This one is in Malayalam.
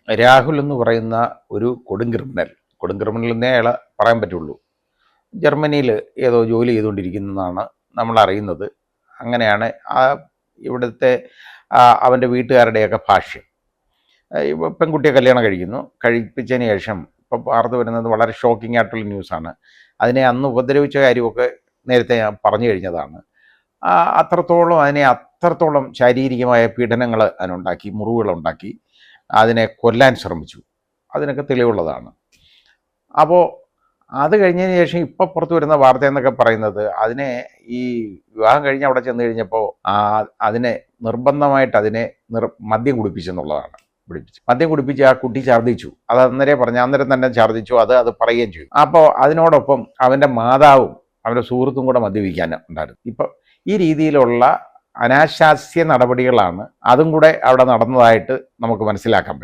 രാഹുൽ എന്ന് പറയുന്ന ഒരു കൊടും ക്രിമിനൽ എന്നേ അയാളെ പറയാൻ പറ്റുള്ളൂ. ജർമ്മനിയിൽ ഏതോ ജോലി ചെയ്തുകൊണ്ടിരിക്കുന്നതാണ് നമ്മൾ അറിയുന്നത്. അങ്ങനെയാണ് ഇവിടുത്തെ അവൻ്റെ വീട്ടുകാരുടെയൊക്കെ ഭാഷ്യം. പെൺകുട്ടിയെ കല്യാണം കഴിപ്പിച്ചതിന് ശേഷം ഇപ്പം വാർത്ത വരുന്നത് വളരെ ഷോക്കിംഗ് ആയിട്ടുള്ള ന്യൂസാണ്. അതിനെ അന്ന് ഉപദ്രവിച്ച കാര്യമൊക്കെ നേരത്തെ ഞാൻ പറഞ്ഞു കഴിഞ്ഞതാണ്. അത്രത്തോളം ശാരീരികമായ പീഡനങ്ങൾ അതിനുണ്ടാക്കി, മുറിവുകളുണ്ടാക്കി, അതിനെ കൊല്ലാൻ ശ്രമിച്ചു. അതിനൊക്കെ തെളിവുള്ളതാണ്. അപ്പോൾ അത് കഴിഞ്ഞതിന് ശേഷം ഇപ്പോൾ പുറത്തു വരുന്ന വാർത്ത എന്നൊക്കെ പറയുന്നത് അതിനെ ഈ വിവാഹം കഴിഞ്ഞ് അവിടെ ചെന്ന് കഴിഞ്ഞപ്പോൾ അതിനെ നിർബന്ധമായിട്ട് മദ്യം കുടിപ്പിച്ചെന്നുള്ളതാണ്. മദ്യം കുടിപ്പിച്ച് ആ കുട്ടി ഛർദ്ദിച്ചു. അത് അന്നേരം തന്നെ ഛർദ്ദിച്ചു. അത് പറയുകയും ചെയ്തു. അപ്പോൾ അതിനോടൊപ്പം അവൻ്റെ മാതാവും അവൻ്റെ സുഹൃത്തും കൂടെ മദ്യപിക്കാൻ ഉണ്ടായിരുന്നു. ഇപ്പം ഈ രീതിയിലുള്ള അനാശാസ്യ നടപടികളാണ് അതും കൂടെ അവിടെ നടന്നതായിട്ട് നമുക്ക് മനസ്സിലാക്കാൻ പറ്റും.